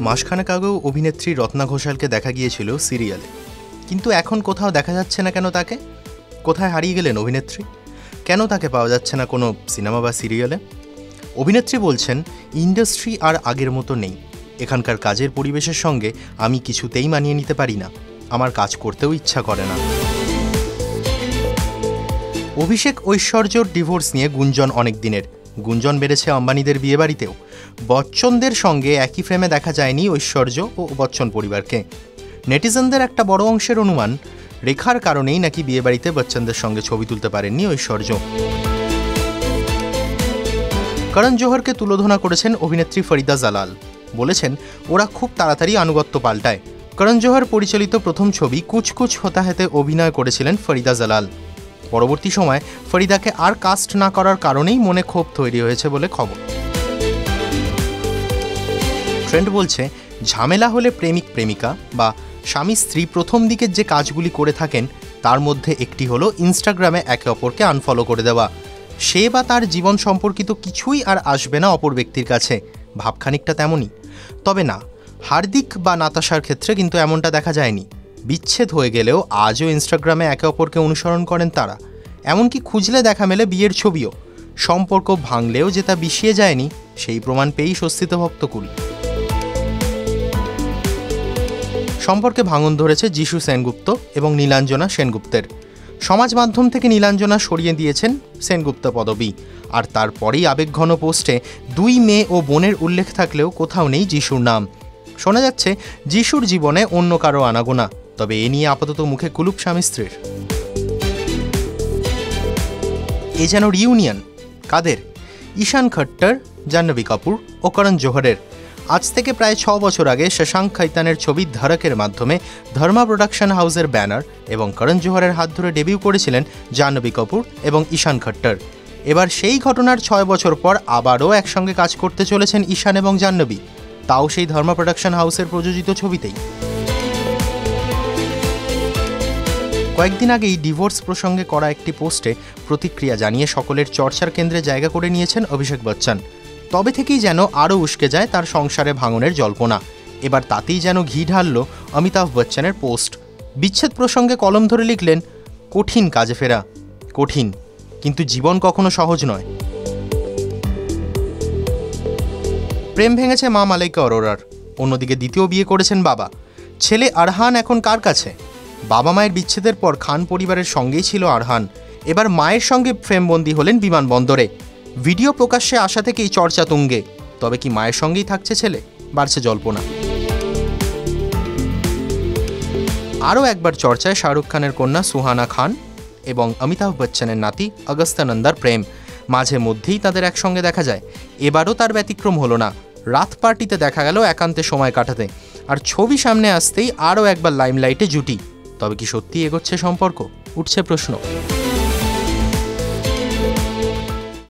মাসখানেক আগেও অভিনেত্রী রত্না ঘোষালকে দেখা গিয়েছিল সিরিয়ালে, কিন্তু এখন কোথাও দেখা যাচ্ছে না কেন তাকে? কোথায় হারিয়ে গেলেন অভিনেত্রী? কেন তাকে পাওয়া যাচ্ছে না কোনো সিনেমা বা সিরিয়ালে? অভিনেত্রী বলছেন, ইন্ডাস্ট্রি আর আগের মতো নেই। এখানকার কাজের পরিবেশের সঙ্গে আমি কিছুতেই মানিয়ে নিতে পারি না, আমার কাজ করতেও ইচ্ছা করে না। অভিষেক ঐশ্বর্যর ডিভোর্স নিয়ে গুঞ্জন অনেক দিনের। গুঞ্জন বেড়েছে আম্বানিদের বিয়েবাড়িতেও। বচ্চনদের সঙ্গে একই ফ্রেমে দেখা যায়নি ঐশ্বর্য ও বচ্চন পরিবারকে। নেটিজেনদের একটা বড় অংশের অনুমান, রেখার কারণেই নাকি বিয়েবাড়িতে বচ্চনদের সঙ্গে ছবি তুলতে পারেননি ঐশ্বর্য। করণ জোহরকে তুলোধনা করেছেন অভিনেত্রী ফরিদা জালাল। বলেছেন, ওরা খুব তাড়াতাড়ি আনুগত্য পাল্টায়। করণ জোহর পরিচালিত প্রথম ছবি কুছ কুছ হোতা হ্যাতে অভিনয় করেছিলেন ফরিদা জালাল। পরবর্তী সময় ফরিদাকে আর কাস্ট না করার কারণেই মনে ক্ষোভ তৈরি হয়েছে বলে খবর। ট্রেন্ড বলছে, ঝামেলা হলে প্রেমিক প্রেমিকা বা স্বামী স্ত্রী প্রথম দিকের যে কাজগুলি করে থাকেন তার মধ্যে একটি হলো ইনস্টাগ্রামে একে অপরকে আনফলো করে দেওয়া। সে বা তার জীবন সম্পর্কিত কিছুই আর আসবে না অপর ব্যক্তির কাছে। ভাবখানিকটা তেমনই। তবে না, হার্দিক বা নাতাশার ক্ষেত্রে কিন্তু এমনটা দেখা যায়নি। বিচ্ছেদ হয়ে গেলেও আজও ইনস্টাগ্রামে একে অপরকে অনুসরণ করেন তারা। এমনকি খুঁজলে দেখা মেলে বিয়ের ছবিও। সম্পর্ক ভাঙলেও যে তা বিষিয়ে যায়নি, সেই প্রমাণ পেয়েই স্বস্তিতে ভক্তকুল। সম্পর্কে ভাঙন ধরেছে যিশু সেনগুপ্ত এবং নীলাঞ্জনা সেনগুপ্তের। সমাজ মাধ্যম থেকে নীলাঞ্জনা সরিয়ে দিয়েছেন সেনগুপ্ত পদবী। আর তারপরেই আবেগঘন পোস্টে 2 মেয়ে ও বোনের উল্লেখ থাকলেও কোথাও নেই যিশুর নাম। শোনা যাচ্ছে যিশুর জীবনে অন্য কারো আনাগোনা, তবে এ নিয়ে আপাতত মুখে কুলুপ স্বামী স্ত্রীর। এ যেন রিউনিয়ন। কাদের? ঈশান খট্টর, জাহ্নবী কাপুর ও করণ জোহরের। আজ থেকে প্রায় 6 বছর আগে শশাঙ্ক খৈতানের ছবি ধড়কের মাধ্যমে ধর্মা প্রোডাকশন হাউসের ব্যানার এবং করণ জোহরের হাত ধরে ডেবিউ করেছিলেন জাহ্নবী কাপুর এবং ঈশান খট্টর। এবার সেই ঘটনার 6 বছর পর আবারও একসঙ্গে কাজ করতে চলেছেন ঈশান এবং জাহ্নবী, তাও সেই ধর্মা প্রোডাকশন হাউসের প্রযোজিত ছবিতেই। কয়েকদিন আগেই ডিভোর্স প্রসঙ্গে করা একটি পোস্টে প্রতিক্রিয়া জানিয়ে সকলের চর্চার কেন্দ্রে জায়গা করে নিয়েছেন অভিষেক বচ্চন। তবে থেকেই যেন আরও উস্কে যায় তার সংসারে ভাঙনের জল্পনা। এবার তাতেই যেন ঘি ঢালল অমিতাভ বচ্চনের পোস্ট। বিচ্ছেদ প্রসঙ্গে কলম ধরে লিখলেন, কঠিন কাজে ফেরা, কঠিন, কিন্তু জীবন কখনো সহজ নয়। প্রেম ভেঙেছে মা মালাইকা অরোরার। অন্যদিকে দ্বিতীয় বিয়ে করেছেন বাবা। ছেলে আরহান এখন কার কাছে? বাবা মায়ের বিচ্ছেদের পর খান পরিবারের সঙ্গেই ছিল আরহান। এবার মায়ের সঙ্গে ফ্রেমবন্দি হলেন বিমানবন্দরে। ভিডিও প্রকাশ্যে আসা থেকেই চর্চা তুঙ্গে। তবে কি মায়ের সঙ্গেই থাকছে ছেলে? বাড়ছে জল্পনা। আরও একবার চর্চায় শাহরুখ খানের কন্যা সুহানা খান এবং অমিতাভ বচ্চনের নাতি অগস্ত্যানন্দার প্রেম। মাঝে মধ্যেই তাদের একসঙ্গে দেখা যায়। এবারও তার ব্যতিক্রম হলো না। রাত পার্টিতে দেখা গেল একান্তে সময় কাটাতে। আর ছবি সামনে আসতেই আরও একবার লাইমলাইটে জুটি। তবে কি সত্যি এগোচ্ছে সম্পর্ক? উঠছে প্রশ্ন।